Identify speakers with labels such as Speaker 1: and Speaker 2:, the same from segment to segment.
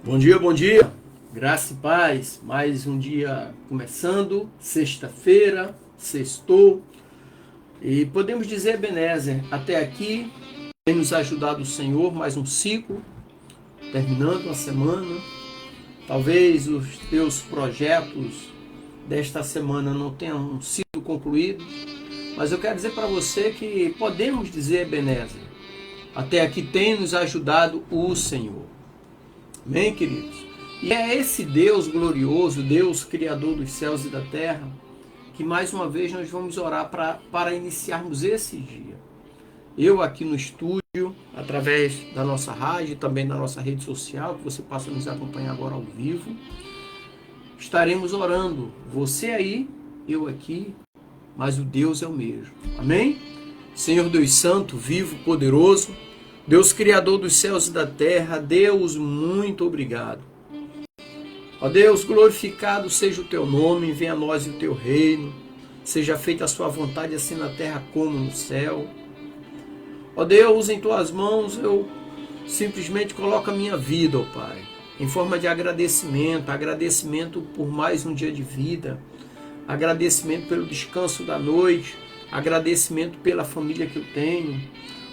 Speaker 1: Bom dia, bom dia. Graça e paz. Mais um dia começando, sexta-feira, sextou. E podemos dizer, Ebenezer, até aqui tem nos ajudado o Senhor, mais um ciclo, terminando a semana. Talvez os teus projetos desta semana não tenham sido concluídos, mas eu quero dizer para você que podemos dizer, Ebenezer, até aqui tem nos ajudado o Senhor. Amém, queridos? E é esse Deus glorioso, Deus Criador dos céus e da terra, que mais uma vez nós vamos orar para iniciarmos esse dia. Eu aqui no estúdio, através da nossa rádio, também da nossa rede social, que você passa a nos acompanhar agora ao vivo, estaremos orando. Você aí, eu aqui, mas o Deus é o mesmo. Amém? Senhor Deus Santo, vivo, poderoso, Deus Criador dos céus e da terra, Deus, muito obrigado. Ó Deus, glorificado seja o teu nome, venha a nós o teu reino, seja feita a sua vontade assim na terra como no céu. Ó Deus, em tuas mãos eu simplesmente coloco a minha vida, ó Pai, em forma de agradecimento, agradecimento por mais um dia de vida, agradecimento pelo descanso da noite, agradecimento pela família que eu tenho.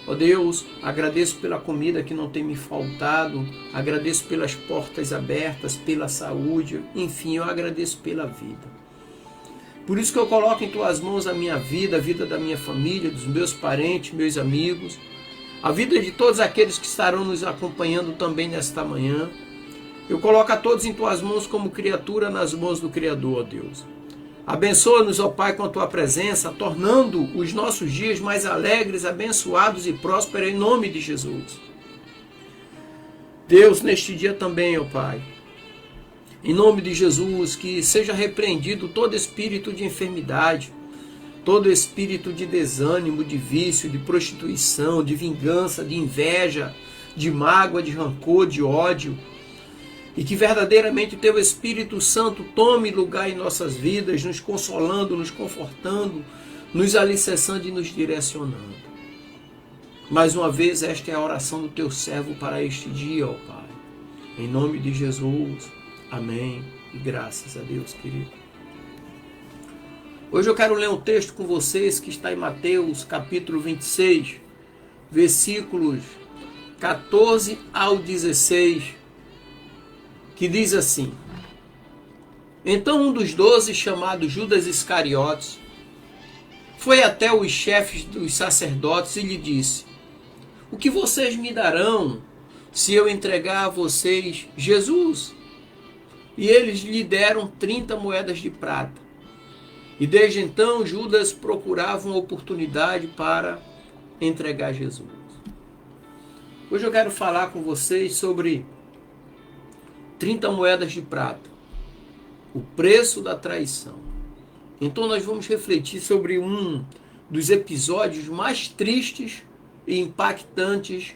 Speaker 1: Ó Deus, agradeço pela comida que não tem me faltado, agradeço pelas portas abertas, pela saúde, enfim, eu agradeço pela vida. Por isso que eu coloco em tuas mãos a minha vida, a vida da minha família, dos meus parentes, meus amigos, a vida de todos aqueles que estarão nos acompanhando também nesta manhã. Eu coloco a todos em tuas mãos como criatura nas mãos do Criador, ó Deus. Abençoa-nos, ó Pai, com a tua presença, tornando os nossos dias mais alegres, abençoados e prósperos, em nome de Jesus. Deus, neste dia também, ó Pai, em nome de Jesus, que seja repreendido todo espírito de enfermidade, todo espírito de desânimo, de vício, de prostituição, de vingança, de inveja, de mágoa, de rancor, de ódio, e que verdadeiramente o teu Espírito Santo tome lugar em nossas vidas, nos consolando, nos confortando, nos alicerçando e nos direcionando. Mais uma vez, esta é a oração do teu servo para este dia, ó Pai. Em nome de Jesus, amém. E graças a Deus, querido. Hoje eu quero ler um texto com vocês que está em Mateus, capítulo 26, versículos 14 ao 16, que diz assim: Então um dos 12, chamado Judas Iscariotes, foi até os chefes dos sacerdotes e lhe disse: O que vocês me darão se eu entregar a vocês Jesus? E eles lhe deram 30 moedas de prata. E desde então Judas procurava uma oportunidade para entregar Jesus. Hoje eu quero falar com vocês sobre 30 moedas de prata, o preço da traição. Então nós vamos refletir sobre um dos episódios mais tristes e impactantes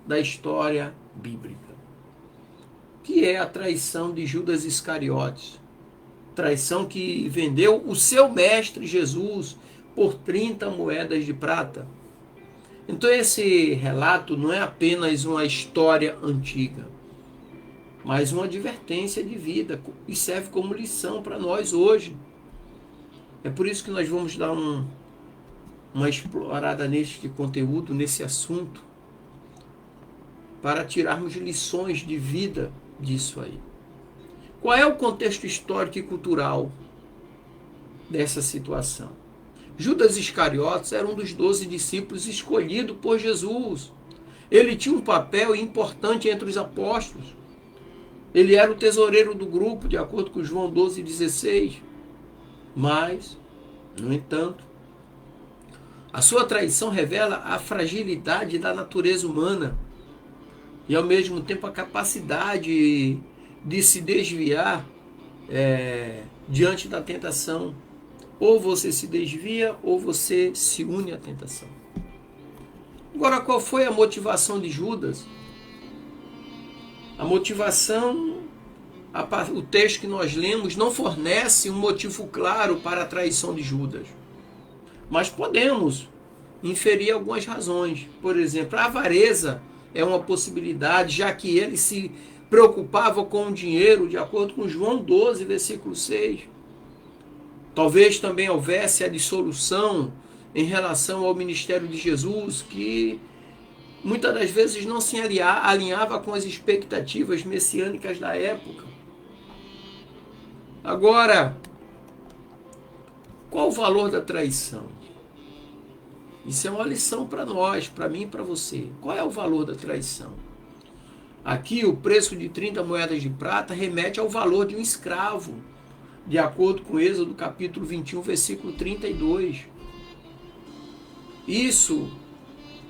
Speaker 1: da história bíblica, que é a traição de Judas Iscariotes. Traição que vendeu o seu mestre Jesus por 30 moedas de prata. Então esse relato não é apenas uma história antiga, mas uma advertência de vida e serve como lição para nós hoje. É por isso que nós vamos dar uma explorada neste conteúdo, nesse assunto, para tirarmos lições de vida disso aí. Qual é o contexto histórico e cultural dessa situação? Judas Iscariotes era um dos 12 discípulos escolhido por Jesus. Ele tinha um papel importante entre os apóstolos. Ele era o tesoureiro do grupo, de acordo com João 12,16. Mas, no entanto, a sua traição revela a fragilidade da natureza humana e, ao mesmo tempo, a capacidade de se desviar diante da tentação. Ou você se desvia, ou você se une à tentação. Agora, qual foi a motivação de Judas? A motivação, o texto que nós lemos, não fornece um motivo claro para a traição de Judas. Mas podemos inferir algumas razões. Por exemplo, a avareza é uma possibilidade, já que ele se preocupava com o dinheiro, de acordo com João 12, versículo 6. Talvez também houvesse a dissolução em relação ao ministério de Jesus, que muitas das vezes não se alinhava com as expectativas messiânicas da época. Agora, qual o valor da traição? Isso é uma lição para nós, para mim e para você. Qual é o valor da traição? Aqui o preço de 30 moedas de prata remete ao valor de um escravo, de acordo com Êxodo capítulo 21, versículo 32. Isso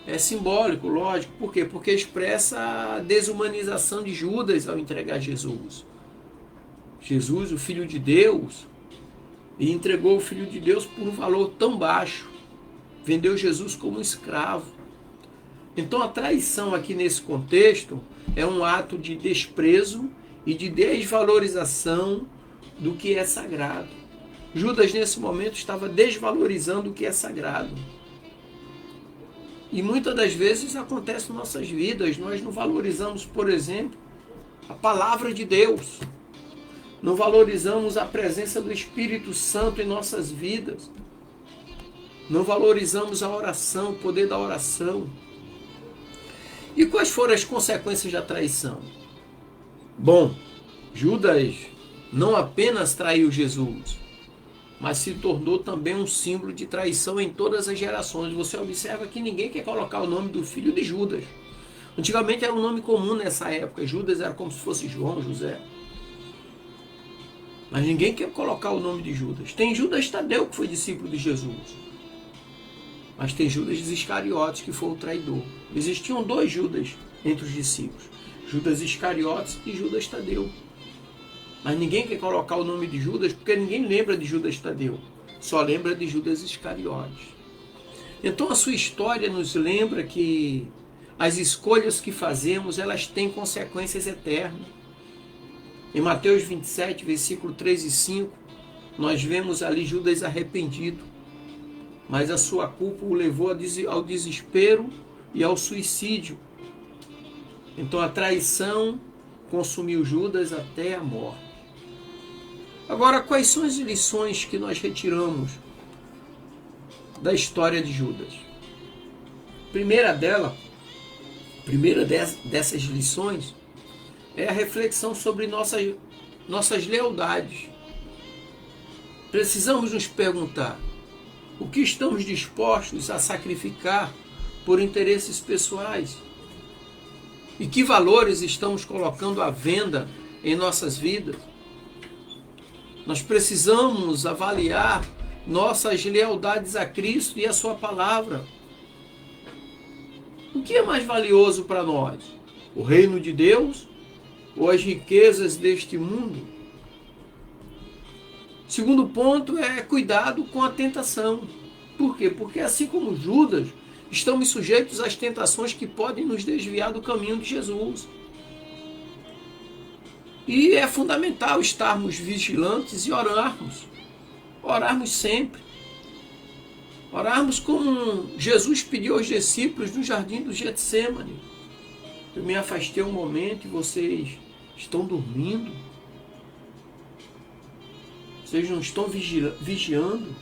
Speaker 1: é simbólico, lógico. Por quê? Porque expressa a desumanização de Judas ao entregar Jesus. Jesus, o Filho de Deus, e entregou o Filho de Deus por um valor tão baixo. Vendeu Jesus como escravo. Então a traição aqui nesse contexto é um ato de desprezo e de desvalorização do que é sagrado. Judas nesse momento estava desvalorizando o que é sagrado. E muitas das vezes acontece em nossas vidas. Nós não valorizamos, por exemplo, a palavra de Deus. Não valorizamos a presença do Espírito Santo em nossas vidas. Não valorizamos a oração, o poder da oração. E quais foram as consequências da traição? Bom, Judas não apenas traiu Jesus, mas se tornou também um símbolo de traição em todas as gerações. Você observa que ninguém quer colocar o nome do filho de Judas. Antigamente era um nome comum nessa época. Judas era como se fosse João, José. Mas ninguém quer colocar o nome de Judas. Tem Judas Tadeu, que foi discípulo de Jesus. Mas tem Judas Iscariotes, que foi o traidor. Existiam dois Judas entre os discípulos. Judas Iscariotes e Judas Tadeu. Mas ninguém quer colocar o nome de Judas, porque ninguém lembra de Judas Tadeu. Só lembra de Judas Iscariotes. Então a sua história nos lembra que as escolhas que fazemos, elas têm consequências eternas. Em Mateus 27, versículo 3 e 5, nós vemos ali Judas arrependido, mas a sua culpa o levou ao desespero e ao suicídio. Então a traição consumiu Judas até a morte. Agora, quais são as lições que nós retiramos da história de Judas? Primeira dessas lições é a reflexão sobre nossas lealdades. Precisamos nos perguntar: o que estamos dispostos a sacrificar por interesses pessoais? E que valores estamos colocando à venda em nossas vidas? Nós precisamos avaliar nossas lealdades a Cristo e a sua palavra. O que é mais valioso para nós? O reino de Deus ou as riquezas deste mundo? Segundo ponto é cuidado com a tentação. Por quê? Porque assim como Judas, estamos sujeitos às tentações que podem nos desviar do caminho de Jesus. E é fundamental estarmos vigilantes e orarmos. Orarmos sempre. Orarmos como Jesus pediu aos discípulos no jardim do Getsêmani. Eu me afastei um momento e vocês estão dormindo. Vocês não estão vigiando.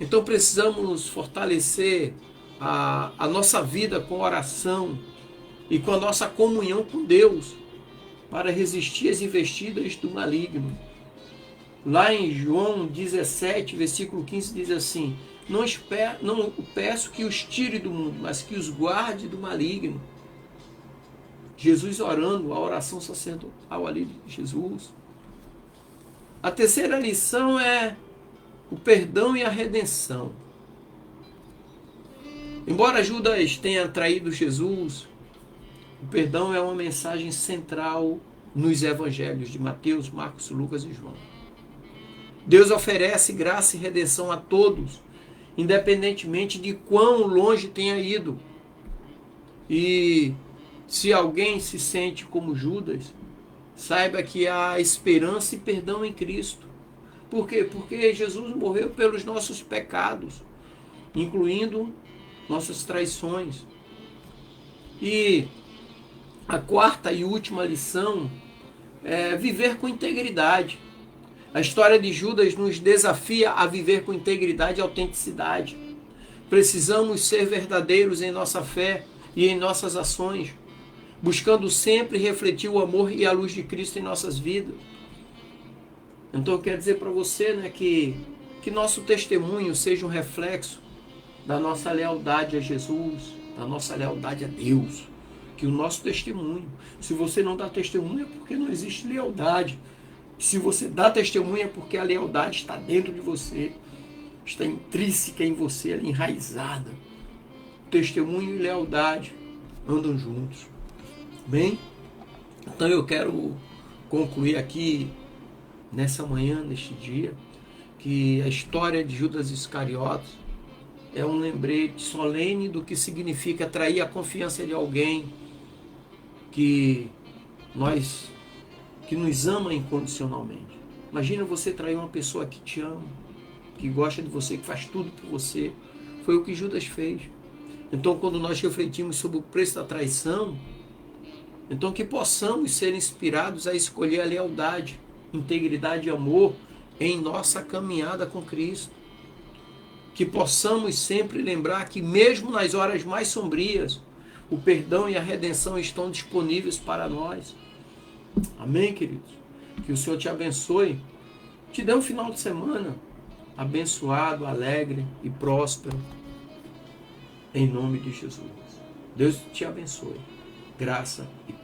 Speaker 1: Então precisamos fortalecer a nossa vida com oração e com a nossa comunhão com Deus para resistir às investidas do maligno. Lá em João 17, versículo 15, diz assim: não peço que os tire do mundo, mas que os guarde do maligno. Jesus orando, a oração sacerdotal ali de Jesus. A terceira lição é o perdão e a redenção. Embora Judas tenha traído Jesus, o perdão é uma mensagem central nos evangelhos de Mateus, Marcos, Lucas e João. Deus oferece graça e redenção a todos, independentemente de quão longe tenha ido. E se alguém se sente como Judas, saiba que há esperança e perdão em Cristo. Por quê? Porque Jesus morreu pelos nossos pecados, incluindo nossas traições. E A quarta e última lição é viver com integridade. A história de Judas nos desafia a viver com integridade e autenticidade. Precisamos ser verdadeiros em nossa fé e em nossas ações, buscando sempre refletir o amor e a luz de Cristo em nossas vidas. Então eu quero dizer para você, né, que nosso testemunho seja um reflexo da nossa lealdade a Jesus, da nossa lealdade a Deus. Que o nosso testemunho, se você não dá testemunho é porque não existe lealdade. Se você dá testemunho é porque a lealdade está dentro de você, está intrínseca em você, ela é enraizada. Testemunho e lealdade andam juntos. Bem, então eu quero concluir aqui nessa manhã, neste dia, que a história de Judas Iscariotes é um lembrete solene do que significa atrair a confiança de alguém que nos ama incondicionalmente. Imagina você trair uma pessoa que te ama, que gosta de você, que faz tudo por você. Foi o que Judas fez. Então, quando nós refletimos sobre o preço da traição, então que possamos ser inspirados a escolher a lealdade, integridade e amor em nossa caminhada com Cristo. Que possamos sempre lembrar que mesmo nas horas mais sombrias, o perdão e a redenção estão disponíveis para nós. Amém, queridos? Que o Senhor te abençoe. Te dê um final de semana abençoado, alegre e próspero. Em nome de Jesus. Deus te abençoe. Graça e paz.